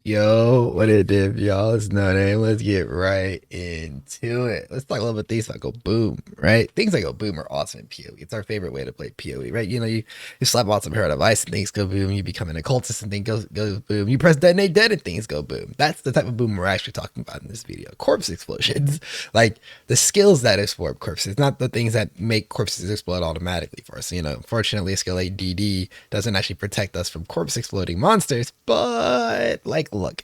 Yo, what it did, y'all? It's no name. Let's get right into it. Let's talk a little bit things that go boom, right? Things that go boom are awesome in PoE. It's our favorite way to play PoE, right? You slap on some Herald of Ice and things go boom. You become an occultist and things go boom. You press detonate dead and things go boom. That's the type of boom we're actually talking about in this video. Corpse explosions, like the skills that explode corpses, not the things that make corpses explode automatically for us. Unfortunately, skill like DD doesn't actually protect us from corpse exploding monsters, but like look,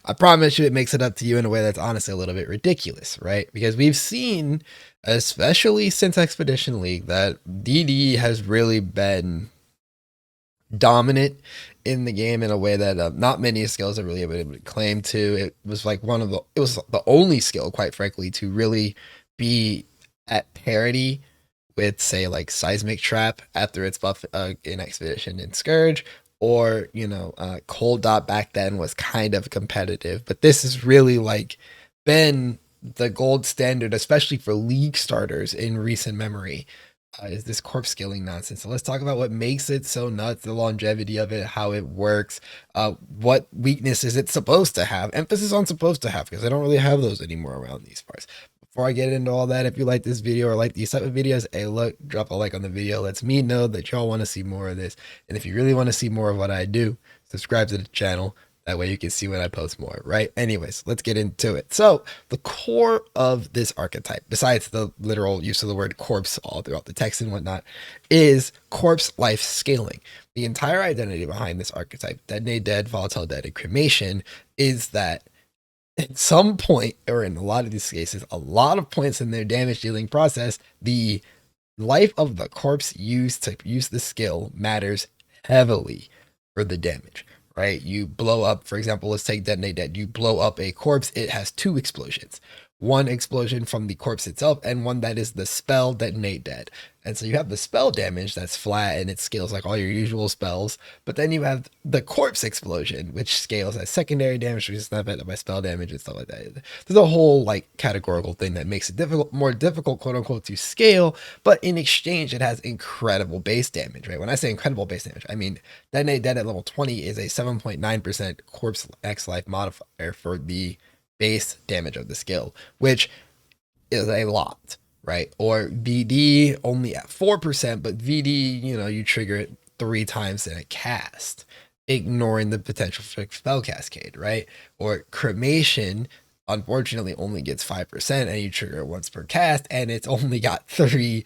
I promise you it makes it up to you in a way that's honestly a little bit ridiculous, right? Because we've seen, especially since Expedition League, that DD has really been dominant in the game in a way that not many skills have really been able to claim to. It was like it was the only skill, quite frankly, to really be at parity with, say, like Seismic Trap after its buff in Expedition and Scourge, or Cold Dot back then was kind of competitive, but this has really like been the gold standard, especially for League starters in recent memory. Is this corpse scaling nonsense? So let's talk about what makes it so nuts, the longevity of it, how it works, what weaknesses it's supposed to have. Emphasis on supposed to have, because I don't really have those anymore around these parts. Before I get into all that, if you like this video or like these type of videos, hey, look, drop a like on the video. Lets me know that y'all want to see more of this. And if you really want to see more of what I do, subscribe to the channel. That way you can see when I post more, right? Anyways, let's get into it. So the core of this archetype, besides the literal use of the word corpse all throughout the text and whatnot, is corpse life scaling. The entire identity behind this archetype, detonate dead, volatile dead, and cremation, is that at some point, or in a lot of these cases, a lot of points in their damage dealing process, the life of the corpse used to use the skill matters heavily for the damage, right? You blow up, for example, let's take detonate dead. You blow up a corpse, it has two explosions. One explosion from the corpse itself, and one that is the spell detonate dead. And so you have the spell damage that's flat and it scales like all your usual spells, but then you have the corpse explosion, which scales as secondary damage, which is not affected by spell damage and stuff like that. There's a whole like categorical thing that makes it more difficult, quote unquote, to scale, but in exchange, it has incredible base damage, right? When I say incredible base damage, I mean detonate dead at level 20 is a 7.9% corpse X life modifier for the base damage of the skill, which is a lot, right? Or VD only at 4%, but VD, you trigger it 3 times in a cast, ignoring the potential for spell cascade, right? Or cremation, unfortunately, only gets 5%, and you trigger it once per cast, and it's only got three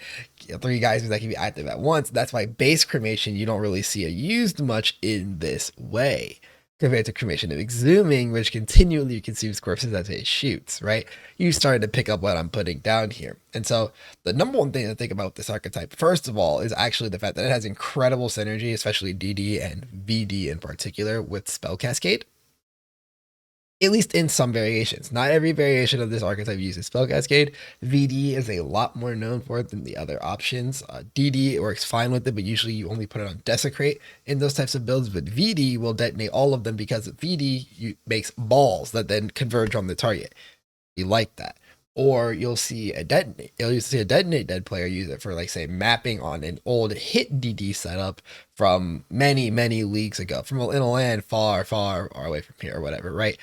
guys that can be active at once. That's why base cremation, you don't really see it used much in this way, compared to cremation of exhuming, which continually consumes corpses as it shoots, right? You started to pick up what I'm putting down here. And so the number one thing to think about this archetype, first of all, is actually the fact that it has incredible synergy, especially DD and VD in particular, with spell cascade. At least in some variations. Not every variation of this archetype uses spell cascade. VD is a lot more known for it than the other options. DD works fine with it, but usually you only put it on desecrate in those types of builds. But VD will detonate all of them because VD makes balls that then converge on the target. You like that. Or you'll see a detonate dead player use it for, like, say, mapping on an old hit DD setup from many leagues ago, from in a land far away from here or whatever, right?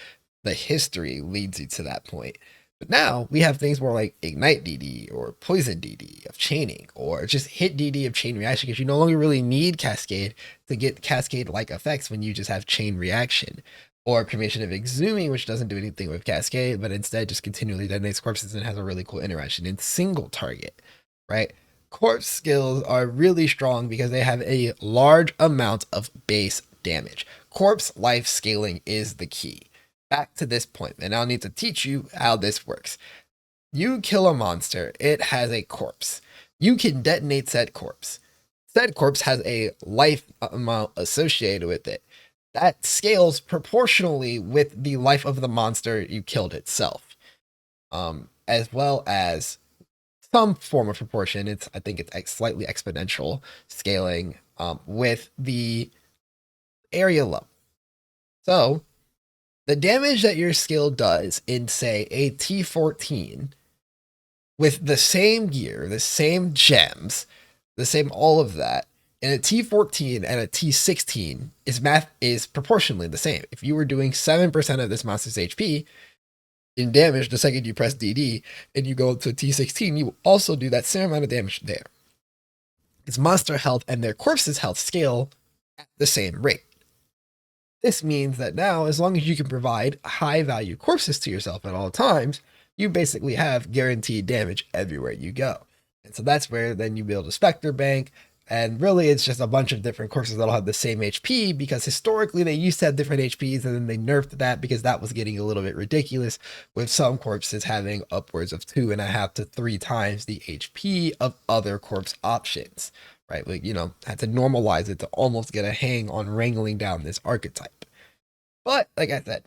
The history leads you to that point. But now we have things more like Ignite DD or Poison DD of chaining, or just hit DD of chain reaction, because you no longer really need Cascade to get Cascade-like effects when you just have chain reaction. Or cremation of exhuming, which doesn't do anything with Cascade, but instead just continually detonates corpses and has a really cool interaction in single target, right? Corpse skills are really strong because they have a large amount of base damage. Corpse life scaling is the key. Back to this point, and I'll need to teach you how this works. You kill a monster, it has a corpse. You can detonate said corpse. Said corpse has a life amount associated with it that scales proportionally with the life of the monster you killed itself, as well as some form of proportion. I think it's slightly exponential scaling with the area level. So the damage that your skill does in, say, a T14 with the same gear, the same gems, the same all of that, And a T14 and a T16 is proportionally the same. If you were doing 7% of this monster's HP in damage the second you press DD and you go to T16, you also do that same amount of damage there. Its monster health and their corpse's health scale at the same rate. This means that now, as long as you can provide high value corpses to yourself at all times, you basically have guaranteed damage everywhere you go. And so that's where then you build a Spectre Bank. And really, it's just a bunch of different corpses that'll have the same HP because historically they used to have different HPs and then they nerfed that because that was getting a little bit ridiculous with some corpses having upwards of 2.5 to 3 times the HP of other corpse options, right? Like, had to normalize it to almost get a hang on wrangling down this archetype. But like I said,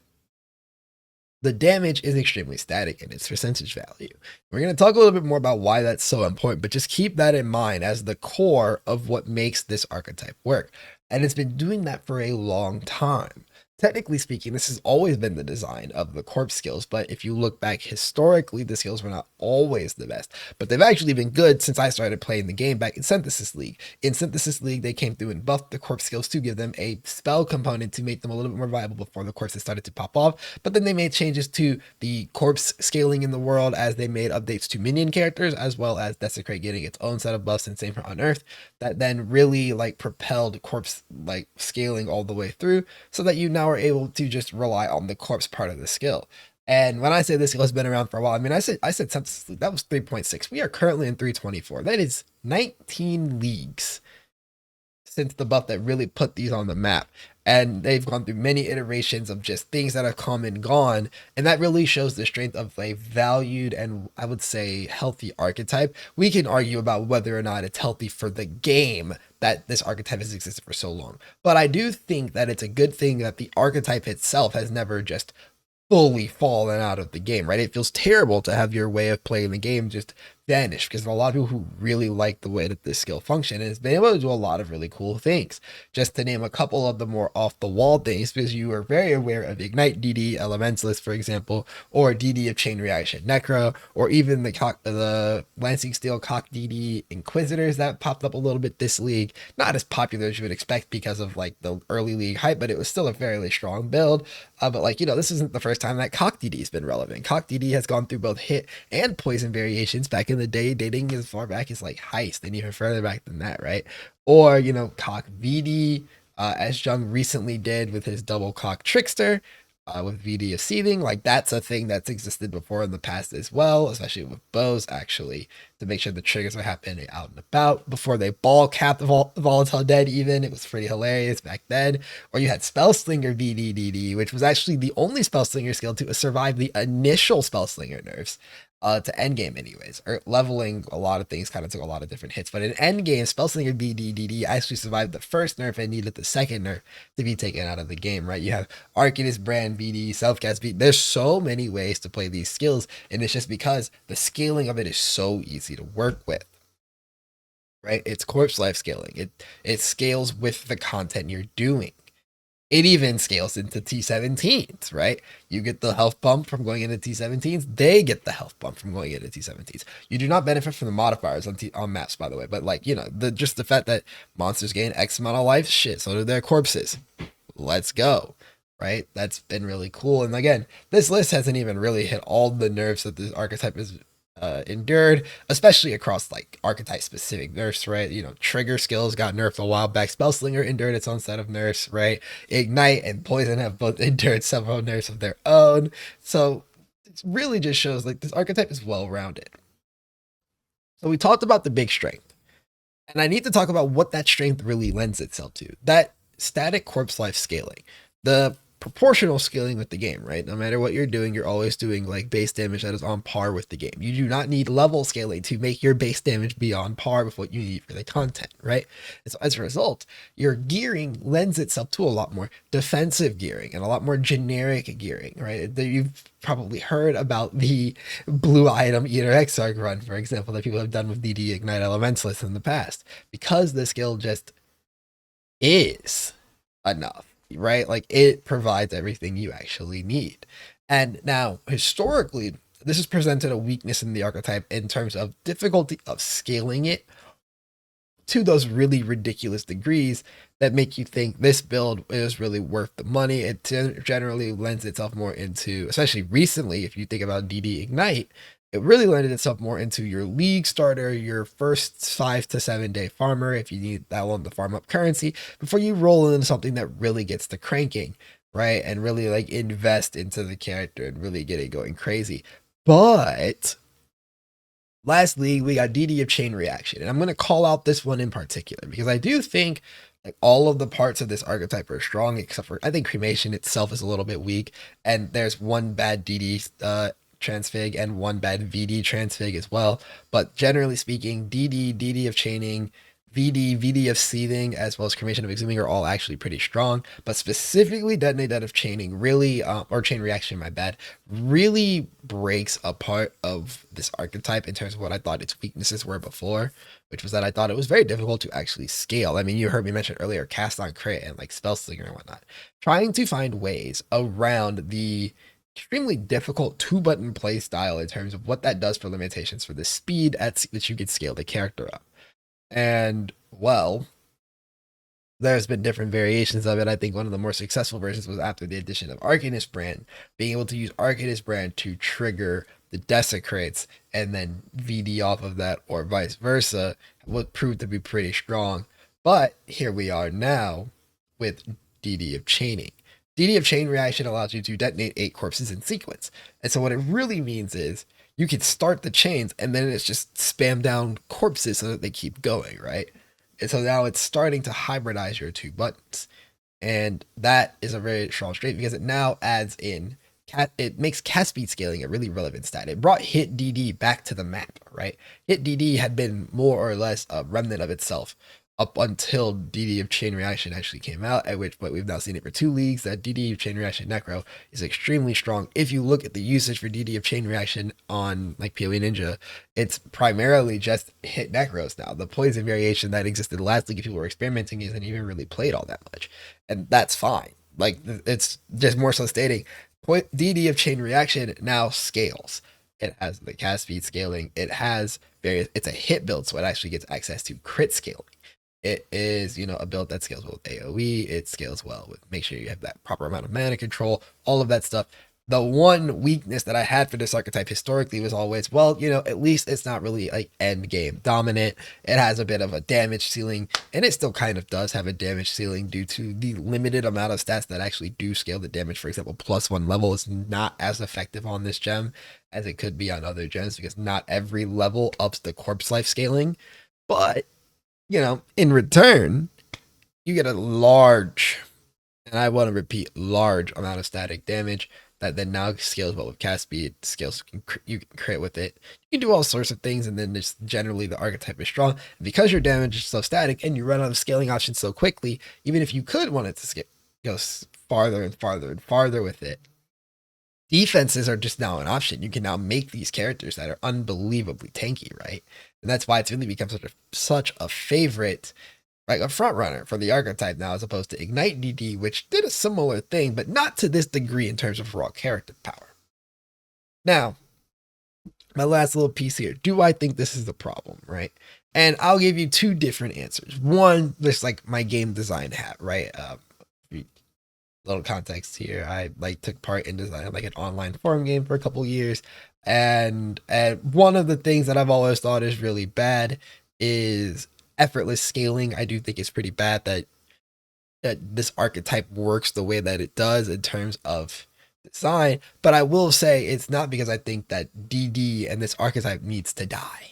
the damage is extremely static in its percentage value. We're going to talk a little bit more about why that's so important, but just keep that in mind as the core of what makes this archetype work. And it's been doing that for a long time. Technically speaking, this has always been the design of the corpse skills, but if you look back historically, the skills were not always the best, but they've actually been good since I started playing the game back in Synthesis League. In Synthesis League, they came through and buffed the corpse skills to give them a spell component to make them a little bit more viable before the corpses started to pop off, but then they made changes to the corpse scaling in the world as they made updates to minion characters, as well as Desecrate getting its own set of buffs, and same for Unearth, that then really propelled corpse scaling all the way through, so that you now are able to just rely on the corpse part of the skill. And when I say this skill has been around for a while, I mean, I said that was 3.6. We are currently in 3.24. That is 19 leagues since the buff that really put these on the map. And they've gone through many iterations of just things that have come and gone. And that really shows the strength of a valued and, I would say, healthy archetype. We can argue about whether or not it's healthy for the game that this archetype has existed for so long. But I do think that it's a good thing that the archetype itself has never just fully fallen out of the game, right? It feels terrible to have your way of playing the game just vanish, because there are a lot of people who really like the way that this skill functions and has been able to do a lot of really cool things. Just to name a couple of the more off the wall things, because you are very aware of Ignite DD Elementalist, for example, or DD of Chain Reaction Necro, or even the Lancing Steel Cock DD Inquisitors that popped up a little bit this league. Not as popular as you would expect because of the early league hype, but it was still a fairly strong build. But this isn't the first time that Cock DD has been relevant. Cock DD has gone through both hit and poison variations back in the day, dating as far back as Heist and even further back than that, right? Or, Cock VD, as Jung recently did with his double Cock Trickster, with VD of Seething. That's a thing that's existed before in the past as well, especially with bows, actually, to make sure the triggers are happening out and about before they ball cap the Volatile Dead. Even it was pretty hilarious back then. Or you had Spellslinger VDDD, which was actually the only Spellslinger skill to survive the initial Spellslinger nerfs. To endgame anyways, or leveling a lot of things kind of took a lot of different hits, but in endgame, Spellslinger BDDD actually survived the first nerf and needed the second nerf to be taken out of the game, right? You have Arcanist Brand BD, Selfcast BD. There's so many ways to play these skills, and it's just because the scaling of it is so easy to work with, right? It's corpse life scaling. It scales with the content you're doing. It even scales into T17s, right? You get the health bump from going into T17s. They get the health bump from going into T17s. You do not benefit from the modifiers on maps, by the way. But just the fact that monsters gain X amount of life, shit, so do their corpses. Let's go, right? That's been really cool. And again, this list hasn't even really hit all the nerfs that this archetype is endured, especially across archetype specific nerfs, right? Trigger skills got nerfed a while back. Spellslinger endured its own set of nerfs, right? Ignite and Poison have both endured several nerfs of their own. So it really just shows this archetype is well rounded. So we talked about the big strength, and I need to talk about what that strength really lends itself to. That static corpse life scaling, the proportional scaling with the game, right? No matter what you're doing, you're always doing base damage that is on par with the game. You do not need level scaling to make your base damage be on par with what you need for the content, right? And so as a result, your gearing lends itself to a lot more defensive gearing and a lot more generic gearing, right? You've probably heard about the blue item Eater Exarch run, for example, that people have done with DD Ignite Elementalist in the past, because the skill just is enough, right? It provides everything you actually need. And now, historically, this has presented a weakness in the archetype in terms of difficulty of scaling it to those really ridiculous degrees that make you think this build is really worth the money. It generally lends itself more into, especially recently, if you think about DD Ignite, it really lended itself more into your league starter, your first 5 to 7 day farmer, if you need that one to farm up currency, before you roll into something that really gets the cranking, right? And really like invest into the character and really get it going crazy. But lastly, we got DD of Chain Reaction. And I'm going to call out this one in particular because I do think like all of the parts of this archetype are strong, except for I think Cremation itself is a little bit weak. And there's one bad DD transfig and one bad VD transfig as well. But generally speaking, DD of Chaining, VD of Seething, as well as Cremation of Exhuming are all actually pretty strong. But specifically, Detonate of Chaining really, or Chain Reaction, my bad, really breaks a part of this archetype in terms of what I thought its weaknesses were before, which was that I thought it was very difficult to actually scale. I mean, you heard me mention earlier, cast on crit and like spell slinger and whatnot. Trying to find ways around the extremely difficult 2-button play style in terms of what that does for limitations for the speed at that you could scale the character up. And well, there's been different variations of it. I think one of the more successful versions was after the addition of Arcanist Brand, being able to use Arcanist Brand to trigger the Desecrates and then VD off of that, or vice versa, would prove to be pretty strong. But here we are now with DD of Chaining. DD of Chain Reaction allows you to detonate 8 corpses in sequence. And so what it really means is you can start the chains and then it's just spam down corpses so that they keep going, right? And so now it's starting to hybridize your 2 buttons. And that is a very strong trait because it now adds in, it makes cast speed scaling a really relevant stat. It brought hit DD back to the map, right? Hit DD had been more or less a remnant of itself up until DD of Chain Reaction actually came out, at which point we've now seen it for 2 leagues. That DD of Chain Reaction Necro is extremely strong. If you look at the usage for DD of Chain Reaction on like PoE Ninja, it's primarily just hit Necros now. The poison variation that existed last league, if people were experimenting, isn't even really played all that much. And that's fine. Like, it's just more so stating, DD of Chain Reaction now scales. It has the cast speed scaling. It has various, it's a hit build, so it actually gets access to crit scaling. It is, a build that scales well with AoE. It scales well with, make sure you have that proper amount of mana control, all of that stuff. The one weakness that I had for this archetype historically was always, well, at least it's not really like end game dominant. It has a bit of a damage ceiling, and it still kind of does have a damage ceiling due to the limited amount of stats that actually do scale the damage. For example, +1 level is not as effective on this gem as it could be on other gems because not every level ups the corpse life scaling. But in return, you get a large, and I want to repeat, large amount of static damage that then now scales well with cast speed, scales, you can crit with it. You can do all sorts of things, and then just generally the archetype is strong. And because your damage is so static and you run out of scaling options so quickly, even if you could want it to go farther and farther and farther with it, defenses are just now an option. You can now make these characters that are unbelievably tanky, right? And that's why it's really become such a favorite, like a front runner for the archetype now, as opposed to Ignite DD, which did a similar thing, but not to this degree in terms of raw character power. Now, my last little piece here. Do I think this is the problem, right? And I'll give you 2 different answers. One, just like my game design hat, right? Little context here. I took part in designing an online forum game for a couple years, and one of the things that I've always thought is really bad is effortless scaling. I do think it's pretty bad that this archetype works the way that it does in terms of design, but I will say it's not because I think that DD and this archetype needs to die.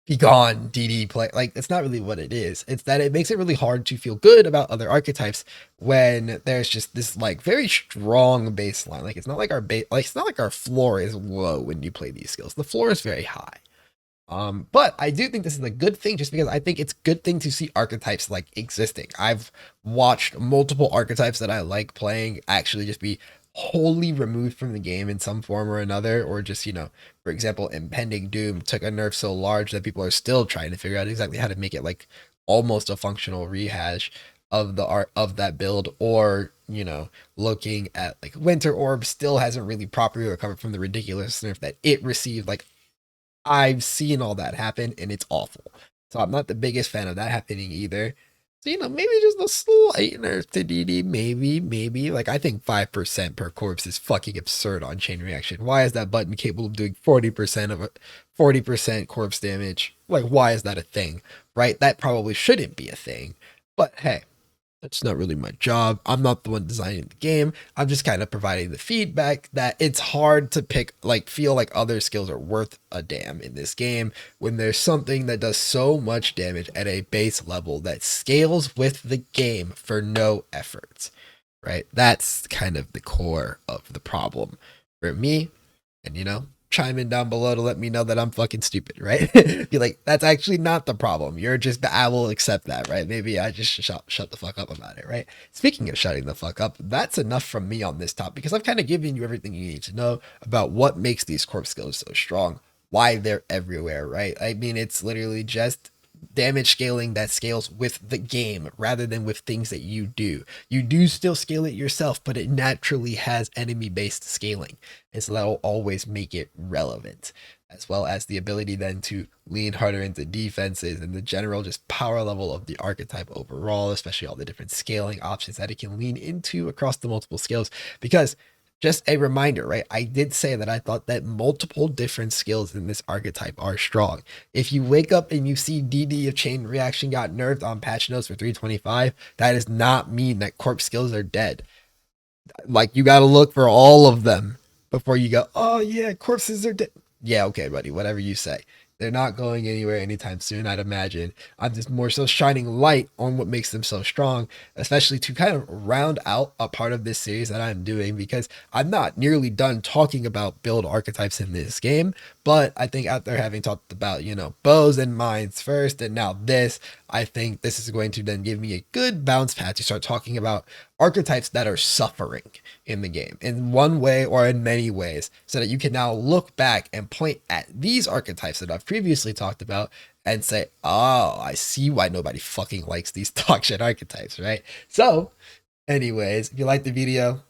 Be gone, DD play. Like, it's not really what it is. It's that it makes it really hard to feel good about other archetypes when there's just this very strong baseline. Like, it's not like it's not like our floor is low when you play these skills. The floor is very high. But I do think this is a good thing, just because I think it's a good thing to see archetypes existing. I've watched multiple archetypes that I like playing actually just be wholly removed from the game in some form or another, or just, for example, Impending Doom took a nerf so large that people are still trying to figure out exactly how to make it almost a functional rehash of the art of that build, or looking at Winter Orb still hasn't really properly recovered from the ridiculous nerf that it received. I've seen all that happen, and it's awful. So I'm not the biggest fan of that happening either. So, maybe just a slight nerf to DD, maybe. Like, I think 5% per corpse is fucking absurd on chain reaction. Why is that button capable of doing 40% of 40% corpse damage? Like, why is that a thing, right? That probably shouldn't be a thing. But hey, that's not really my job. I'm not the one designing the game. I'm just kind of providing the feedback that it's hard to feel like other skills are worth a damn in this game when there's something that does so much damage at a base level that scales with the game for no effort, right? That's kind of the core of the problem for me. And chime in down below to let me know that I'm fucking stupid, right? Be like, that's actually not the problem. You're just, I will accept that, right? Maybe I just shut the fuck up about it, right? Speaking of shutting the fuck up, that's enough from me on this topic because I've kind of given you everything you need to know about what makes these corpse skills so strong, why they're everywhere, right? I mean, it's literally just damage scaling that scales with the game rather than with things that you do. You do still scale it yourself, but it naturally has enemy based scaling. And so that'll always make it relevant, as well as the ability then to lean harder into defenses and the general just power level of the archetype overall, especially all the different scaling options that it can lean into across the multiple skills. Because just a reminder, right? I did say that I thought that multiple different skills in this archetype are strong. If you wake up and you see DD of chain reaction got nerfed on patch notes for 3.25, that does not mean that corpse skills are dead. Like, you got to look for all of them before you go, oh yeah, corpses are dead. Yeah, okay, buddy, whatever you say. They're not going anywhere anytime soon, I'd imagine. I'm just more so shining light on what makes them so strong, especially to kind of round out a part of this series that I'm doing, because I'm not nearly done talking about build archetypes in this game. But I think after having talked about, bows and mines first, and now this, I think this is going to then give me a good bounce pad to start talking about archetypes that are suffering in the game in one way or in many ways, so that you can now look back and point at these archetypes that I've previously talked about and say, oh, I see why nobody fucking likes these dog shit archetypes, right? So anyways, if you like the video,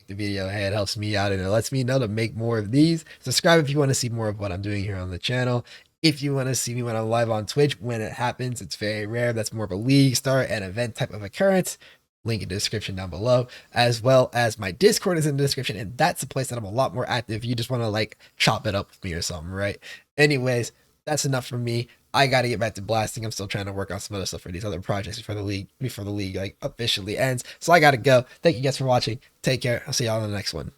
hey, it helps me out and it lets me know to make more of these. Subscribe if you want to see more of what I'm doing here on the channel. If you want to see me when I'm live on Twitch, when it happens, it's very rare. That's more of a league start and event type of occurrence. Link in the description down below, as well as my Discord is in the description, and that's a place that I'm a lot more active. You just want to chop it up with me or something, right? Anyways, that's enough from me. I got to get back to blasting. I'm still trying to work on some other stuff for these other projects before the league officially ends. So I got to go. Thank you guys for watching. Take care. I'll see y'all in the next one.